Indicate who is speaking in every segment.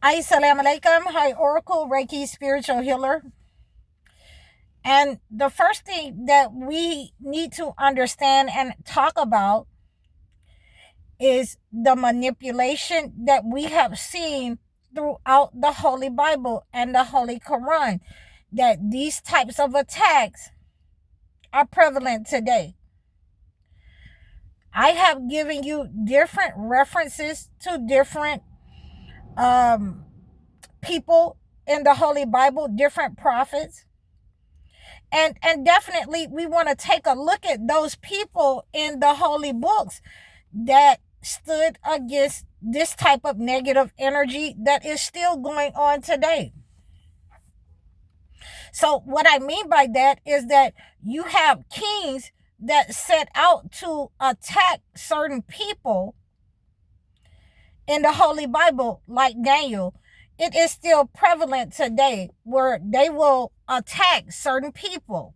Speaker 1: Assalamu alaikum. Hi, Oracle Reiki spiritual healer. And the first thing that we need to understand and talk about is the manipulation that we have seen throughout the Holy Bible and the Holy Quran, that these types of attacks are prevalent today. I have given you different references to different people in the Holy Bible, different prophets. And definitely we want to take a look at those people in the holy books that stood against this type of negative energy that is still going on today. So what I mean by that is that you have kings that set out to attack certain people in the Holy Bible, like Daniel. It is still prevalent today where they will attack certain people,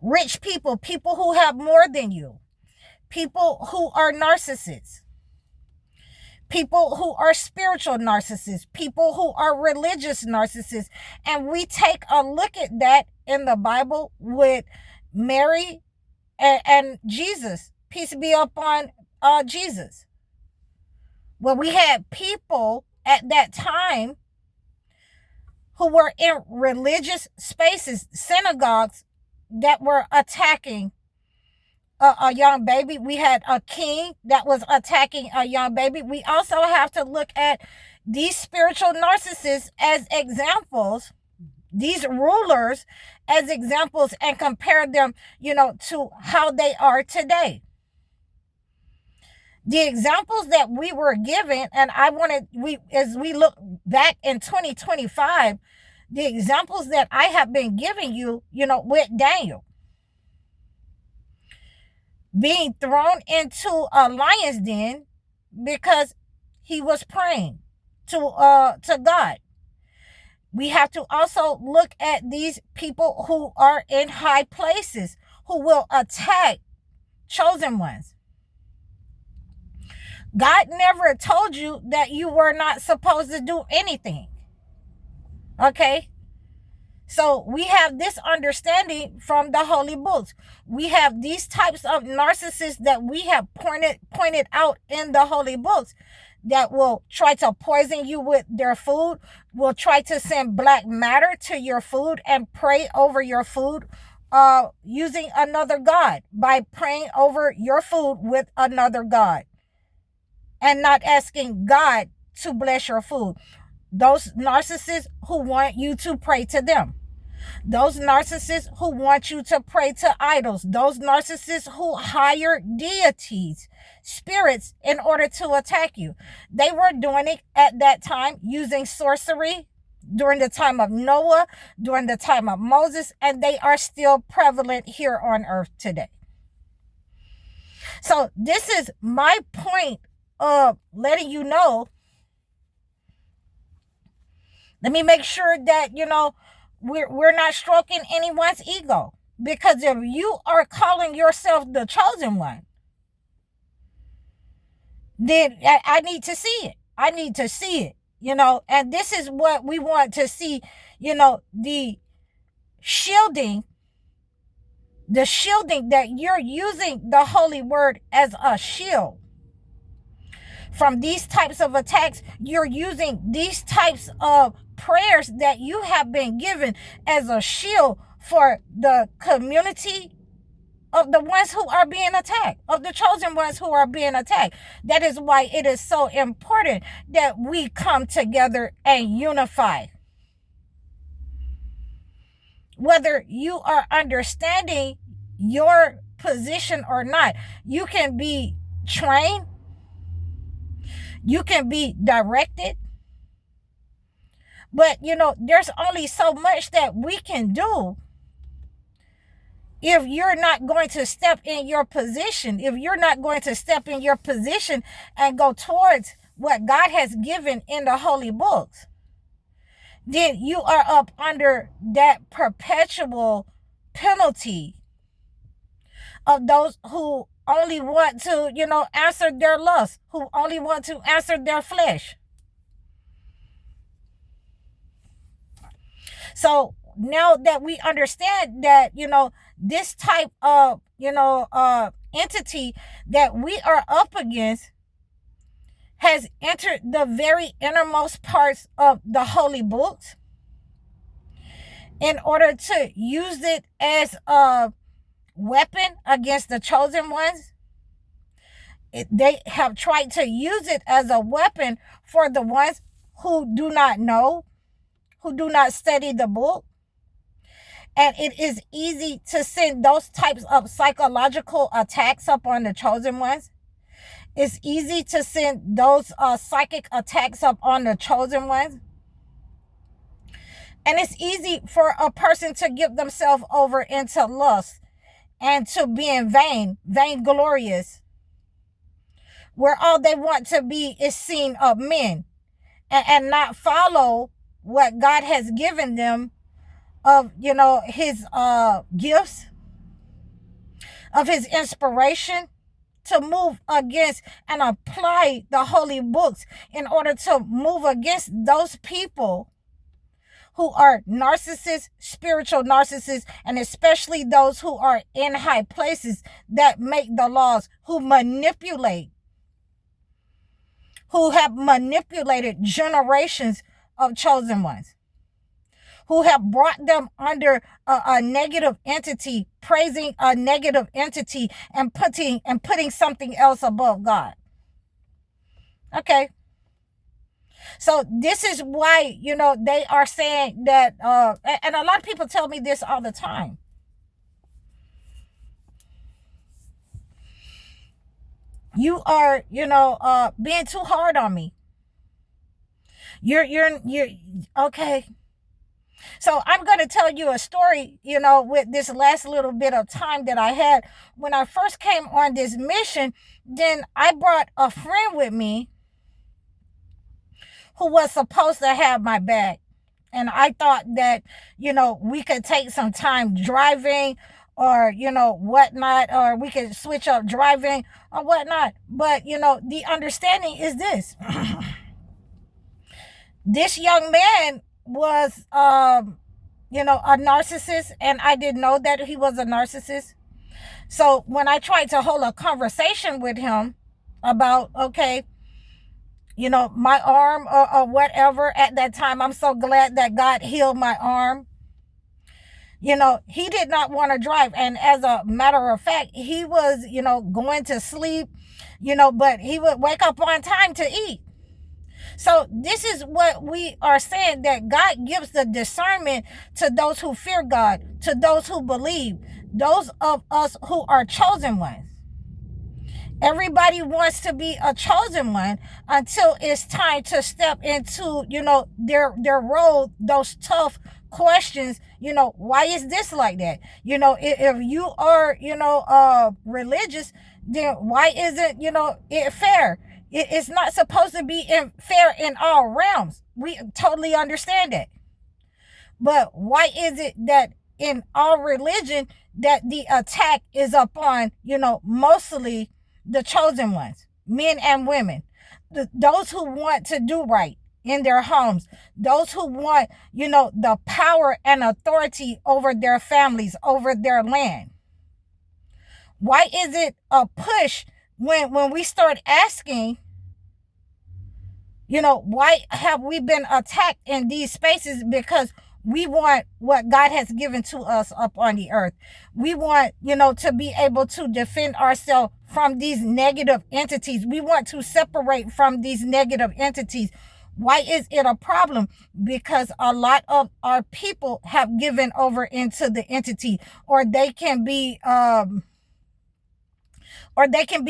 Speaker 1: rich people, people who have more than you, people who are narcissists, people who are spiritual narcissists, people who are religious narcissists. And we take a look at that in the Bible with Mary and Jesus. Peace be upon Jesus. Well, we had people at that time who were in religious spaces, synagogues, that were attacking a young baby. We had a king that was attacking a young baby. We also have to look at these spiritual narcissists as examples, these rulers as examples, and compare them, to how they are today. The examples that we were given, and as we look back in 2025, the examples that I have been giving you, with Daniel being thrown into a lion's den because he was praying to God. We have to also look at these people who are in high places, who will attack chosen ones. God never told you that you were not supposed to do anything. Okay? So we have this understanding from the holy books. We have these types of narcissists that we have pointed out in the holy books that will try to poison you with their food, will try to send black matter to your food and pray over your food using another god, by praying over your food with another god and not asking God to bless your food. Those narcissists who want you to pray to them. Those narcissists who want you to pray to idols. Those narcissists who hire deities, spirits, in order to attack you. They were doing it at that time using sorcery during the time of Noah, during the time of Moses, and they are still prevalent here on earth today. So this is my point of letting you know. Let me make sure that, we're not stroking anyone's ego. Because if you are calling yourself the chosen one, then I need to see it. I need to see it, and this is what we want to see, the shielding that you're using the holy word as a shield from these types of attacks. You're using these types of prayers that you have been given as a shield for the community of the ones who are being attacked, of the chosen ones who are being attacked. That is why it is so important that we come together and unify. Whether you are understanding your position or not, you can be trained, you can be directed, but there's only so much that we can do if you're not going to step in your position, if you're not going to step in your position and go towards what God has given in the holy books. Then you are up under that perpetual penalty of those who only want to, answer their lust, who only want to answer their flesh. So now that we understand that, this type of, entity that we are up against has entered the very innermost parts of the holy books in order to use it as a weapon against the chosen ones. They have tried to use it as a weapon for the ones who do not know, who do not study the book. And it is easy to send those types of psychological attacks upon the chosen ones. It's easy to send those psychic attacks up on the chosen ones. And it's easy for a person to give themselves over into lust and to being vainglorious, where all they want to be is seen of men, and not follow what God has given them of, his gifts, of his inspiration, to move against and apply the holy books in order to move against those people who are narcissists, spiritual narcissists, and especially those who are in high places that make the laws, who have manipulated generations of chosen ones, who have brought them under a negative entity, praising a negative entity, and putting something else above God. Okay. So this is why, they are saying that, and a lot of people tell me this all the time. You are, being too hard on me. You're okay. So I'm going to tell you a story, with this last little bit of time that I had. When I first came on this mission, then I brought a friend with me who was supposed to have my back. And I thought that, we could take some time driving or, whatnot, or we could switch up driving or whatnot. But, the understanding is this. This young man was, a narcissist, and I didn't know that he was a narcissist. So when I tried to hold a conversation with him about, okay, my arm or whatever at that time, I'm so glad that God healed my arm. He did not want to drive. And as a matter of fact, he was, going to sleep, but he would wake up on time to eat. So this is what we are saying, that God gives the discernment to those who fear God, to those who believe, those of us who are chosen ones. Everybody wants to be a chosen one until it's time to step into, their role, those tough questions. Why is this like that? If you are, religious, then why isn't, it fair? It's not supposed to be fair in all realms. We totally understand that. But why is it that in all religion that the attack is upon, mostly the chosen ones, men and women, those who want to do right in their homes, those who want, the power and authority over their families, over their land? Why is it a push when we start asking, why have we been attacked in these spaces? Because we want what God has given to us up on the earth. We want, to be able to defend ourselves from these negative entities. We want to separate from these negative entities. Why is it a problem? Because a lot of our people have given over into the entity, or they can be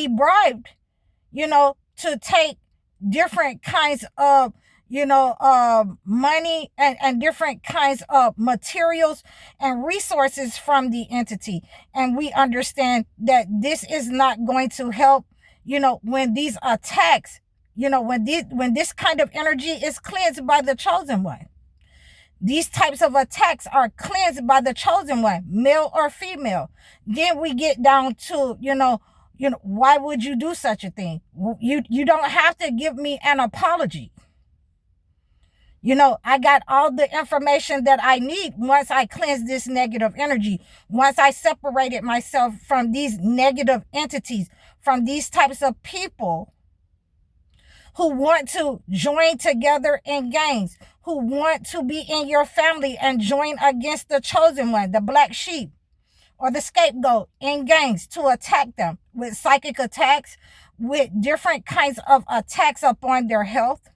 Speaker 1: bribed, to take different kinds of, money and different kinds of materials and resources from the entity. And we understand that this is not going to help, when these attacks, when this kind of energy is cleansed by the chosen one. These types of attacks are cleansed by the chosen one, male or female. Then we get down to, why would you do such a thing? You don't have to give me an apology. I got all the information that I need once I cleanse this negative energy, once I separated myself from these negative entities, from these types of people who want to join together in gangs, who want to be in your family and join against the chosen one, the black sheep or the scapegoat in gangs, to attack them with psychic attacks, with different kinds of attacks upon their health.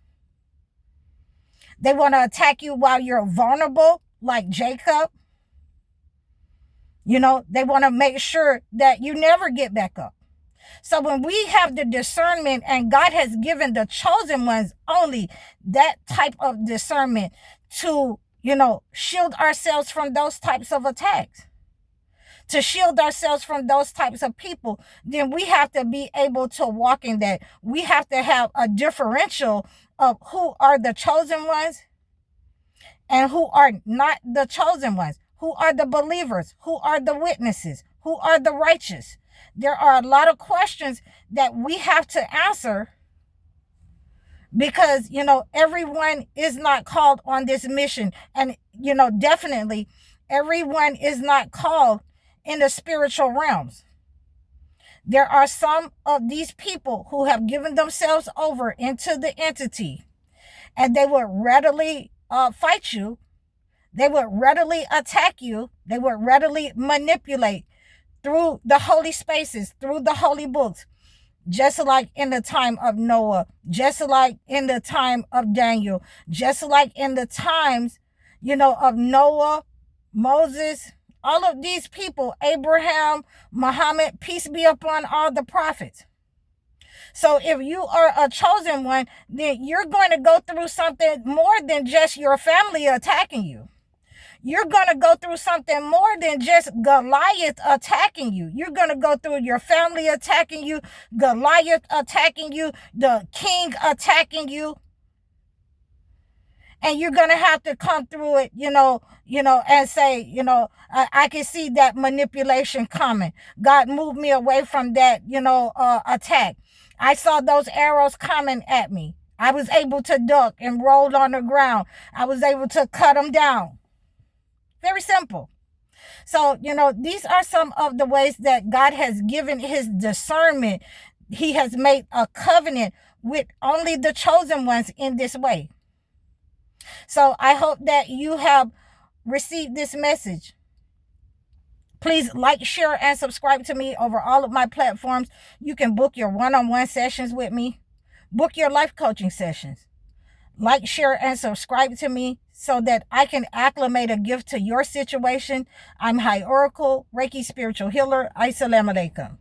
Speaker 1: They want to attack you while you're vulnerable, like Jacob. They want to make sure that you never get back up. So when we have the discernment, and God has given the chosen ones only that type of discernment to, shield ourselves from those types of attacks, to shield ourselves from those types of people, then we have to be able to walk in that. We have to have a differential of who are the chosen ones and who are not the chosen ones, who are the believers, who are the witnesses, who are the righteous. There are a lot of questions that we have to answer because, everyone is not called on this mission. And, definitely everyone is not called in the spiritual realms. There are some of these people who have given themselves over into the entity, and they would readily fight you. They would readily attack you. They would readily manipulate through the holy spaces, through the holy books, just like in the time of Noah, just like in the time of Daniel, just like in the times, of Noah, Moses, all of these people, Abraham, Muhammad, peace be upon all the prophets. So if you are a chosen one, then you're going to go through something more than just your family attacking you. You're going to go through something more than just Goliath attacking you. You're going to go through your family attacking you, Goliath attacking you, the king attacking you. And you're going to have to come through it, and say, I can see that manipulation coming. God moved me away from that, attack. I saw those arrows coming at me. I was able to duck and roll on the ground. I was able to cut them down. Very simple. So, these are some of the ways that God has given his discernment. He has made a covenant with only the chosen ones in this way. So I hope that you have received this message. Please like, share, and subscribe to me over all of my platforms. You can book your one-on-one sessions with me. Book your life coaching sessions. Like, share, and subscribe to me so that I can acclimate a gift to your situation. I'm High Oracle, Reiki Spiritual Healer. Assalamu alaikum.